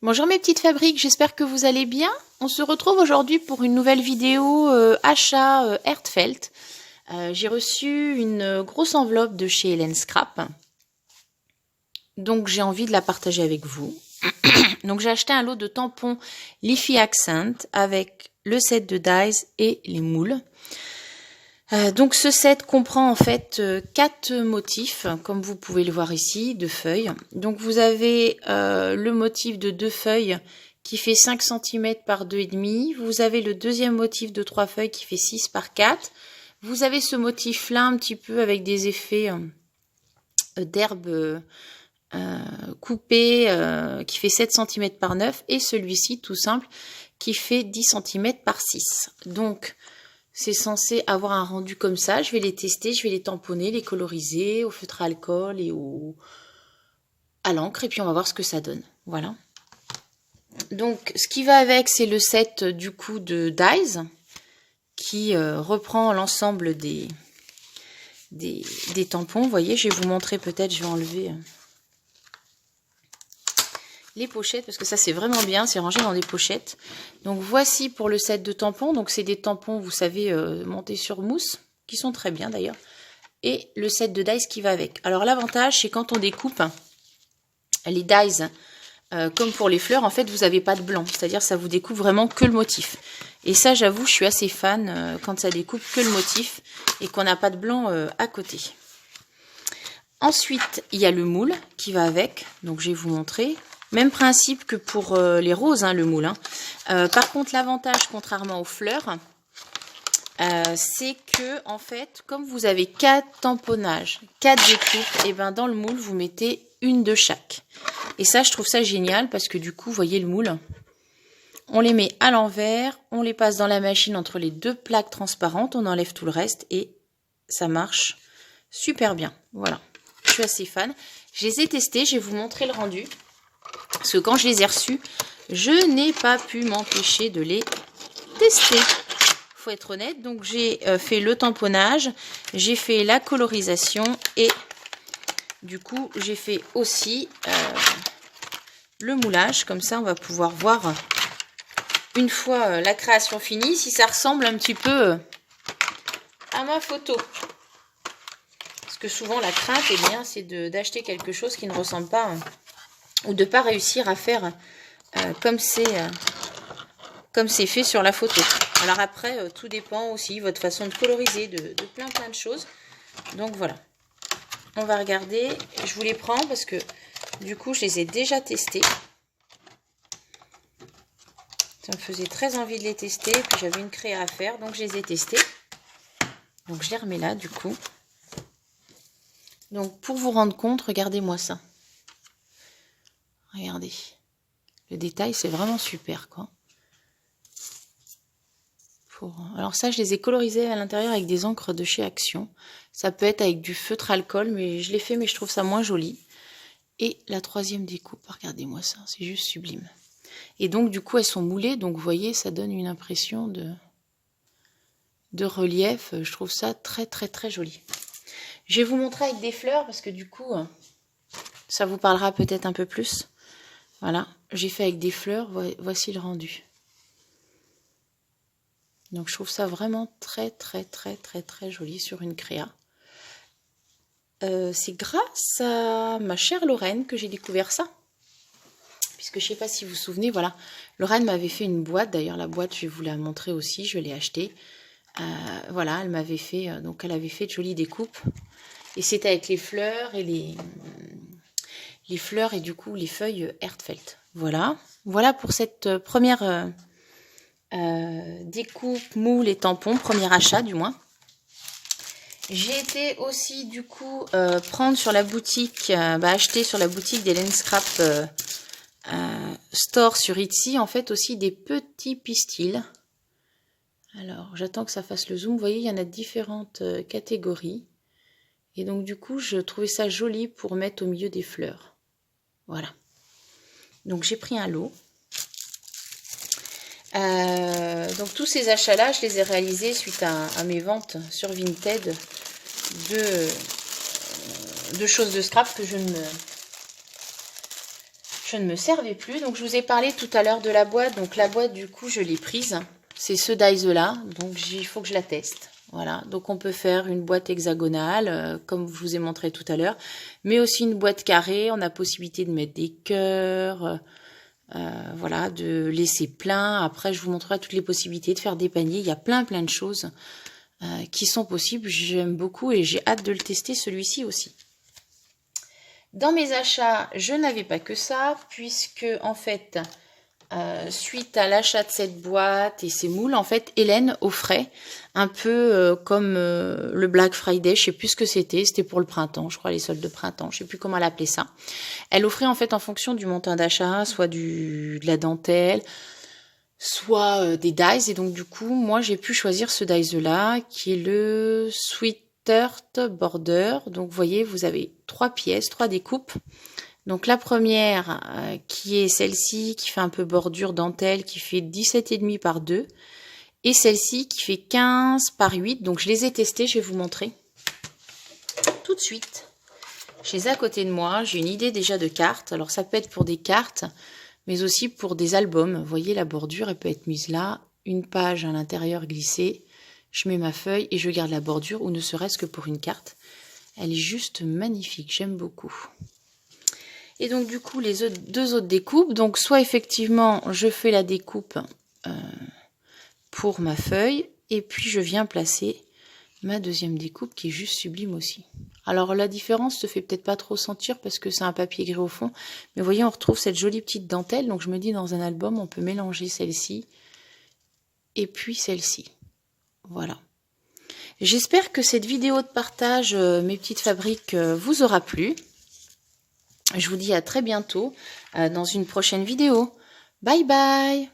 Bonjour mes petites fabriques, j'espère que vous allez bien. On se retrouve aujourd'hui pour une nouvelle vidéo achat Erdfelt. J'ai reçu une grosse enveloppe de chez Hélène Scrap. Donc j'ai envie de la partager avec vous. Donc j'ai acheté un lot de tampons Leafy Accent avec le set de dies et les moules. Donc ce set comprend en fait 4 motifs, comme vous pouvez le voir ici, de feuilles. Donc vous avez le motif de 2 feuilles qui fait 5 cm par 2,5. Vous avez le deuxième motif de 3 feuilles qui fait 6 par 4. Vous avez ce motif là un petit peu avec des effets d'herbe coupée qui fait 7 cm par 9. Et celui-ci tout simple qui fait 10 cm par 6. Donc c'est censé avoir un rendu comme ça. Je vais les tester, je vais les tamponner, les coloriser au feutre à alcool et à l'encre. Et puis on va voir ce que ça donne. Voilà. Donc ce qui va avec, c'est le set du coup de dies qui reprend l'ensemble des tampons. Vous voyez, je vais vous montrer peut-être, je vais enlever les pochettes parce que ça c'est vraiment bien, c'est rangé dans des pochettes. Donc voici pour le set de tampons. Donc c'est des tampons, vous savez, montés sur mousse, qui sont très bien d'ailleurs. Et le set de dies qui va avec. Alors l'avantage, c'est quand on découpe les dies, comme pour les fleurs, en fait vous n'avez pas de blanc. C'est-à-dire ça vous découpe vraiment que le motif. Et ça j'avoue, je suis assez fan quand ça découpe que le motif et qu'on n'a pas de blanc à côté. Ensuite, il y a le moule qui va avec. Donc je vais vous montrer. Même principe que pour les roses, hein, le moule. Hein. Par contre, l'avantage, contrairement aux fleurs, c'est que, en fait, comme vous avez 4 tamponnages, 4 découpes, et ben dans le moule, vous mettez une de chaque. Et ça, je trouve ça génial parce que du coup, vous voyez le moule, on les met à l'envers, on les passe dans la machine entre les 2 plaques transparentes, on enlève tout le reste et ça marche super bien. Voilà, je suis assez fan. Je les ai testés, je vais vous montrer le rendu. Parce que quand je les ai reçus, je n'ai pas pu m'empêcher de les tester. Faut être honnête. Donc j'ai fait le tamponnage, j'ai fait la colorisation et du coup j'ai fait aussi le moulage. Comme ça on va pouvoir voir une fois la création finie si ça ressemble un petit peu à ma photo. Parce que souvent la crainte, eh bien, c'est d'acheter quelque chose qui ne ressemble pas ou de ne pas réussir à faire comme c'est fait sur la photo. Alors après, tout dépend aussi, votre façon de coloriser, de plein de choses. Donc voilà. On va regarder. Je vous les prends parce que du coup, je les ai déjà testés. Ça me faisait très envie de les tester. Puis j'avais une créa à faire, donc je les ai testés. Donc je les remets là, du coup. Donc pour vous rendre compte, regardez-moi ça. Regardez, le détail c'est vraiment super quoi. Alors ça je les ai colorisés à l'intérieur avec des encres de chez Action. Ça peut être avec du feutre alcool mais je l'ai fait mais je trouve ça moins joli. Et la troisième découpe, regardez-moi ça, c'est juste sublime. Et donc du coup elles sont moulées donc vous voyez ça donne une impression de relief. Je trouve ça très joli. Je vais vous montrer avec des fleurs parce que du coup ça vous parlera peut-être un peu plus. Voilà, j'ai fait avec des fleurs, voici le rendu. Donc je trouve ça vraiment très joli sur une créa. C'est grâce à ma chère Lorraine que j'ai découvert ça. Puisque je ne sais pas si vous vous souvenez, voilà, Lorraine m'avait fait une boîte, d'ailleurs la boîte je vais vous la montrer aussi, je l'ai achetée. Voilà, elle m'avait fait, donc elle avait fait de jolies découpes. Et c'était avec les fleurs et les fleurs et du coup les feuilles Erdfelt. Voilà, voilà pour cette première découpe, moule et tampon, premier achat du moins. J'ai été aussi du coup prendre sur la boutique, acheter sur la boutique d'Hélène Scrap Store sur Etsy en fait aussi des petits pistils. Alors j'attends que ça fasse le zoom, vous voyez il y en a différentes catégories. Et donc du coup je trouvais ça joli pour mettre au milieu des fleurs. Voilà. Donc j'ai pris un lot. Donc tous ces achats-là, je les ai réalisés suite à mes ventes sur Vinted de choses de scrap que je ne me servais plus. Donc je vous ai parlé tout à l'heure de la boîte. Donc la boîte, du coup, je l'ai prise. C'est ce dies-là. Donc il faut que je la teste. Voilà. Donc on peut faire une boîte hexagonale, comme je vous ai montré tout à l'heure. Mais aussi une boîte carrée. On a possibilité de mettre des cœurs. Voilà, de laisser plein. Après, je vous montrerai toutes les possibilités de faire des paniers. Il y a plein de choses qui sont possibles. J'aime beaucoup et j'ai hâte de le tester, celui-ci aussi. Dans mes achats, je n'avais pas que ça, puisque en fait, suite à l'achat de cette boîte et ces moules, en fait, Hélène offrait un peu comme le Black Friday, je sais plus ce que c'était pour le printemps, je crois les soldes de printemps, je sais plus comment elle appelait ça. Elle offrait en fait en fonction du montant d'achat, soit de la dentelle, soit des dies, et donc du coup, moi j'ai pu choisir ce dies-là, qui est le Sweet Border. Donc vous voyez, vous avez 3 pièces, 3 découpes. Donc la première qui est celle-ci qui fait un peu bordure dentelle, qui fait 17,5 par 2, et celle-ci qui fait 15 par 8. Donc je les ai testées, je vais vous montrer tout de suite. Je les ai à côté de moi, j'ai une idée déjà de cartes. Alors ça peut être pour des cartes, mais aussi pour des albums. Vous voyez, la bordure, elle peut être mise là, une page à l'intérieur glissée. Je mets ma feuille et je garde la bordure, ou ne serait-ce que pour une carte. Elle est juste magnifique, j'aime beaucoup. Et donc du coup, les deux autres découpes, donc soit effectivement, je fais la découpe pour ma feuille, et puis je viens placer ma deuxième découpe qui est juste sublime aussi. Alors la différence se fait peut-être pas trop sentir parce que c'est un papier gris au fond, mais vous voyez, on retrouve cette jolie petite dentelle, donc je me dis dans un album, on peut mélanger celle-ci et puis celle-ci. Voilà. J'espère que cette vidéo de partage, mes petites fabriques, vous aura plu. Je vous dis à très bientôt dans une prochaine vidéo. Bye bye!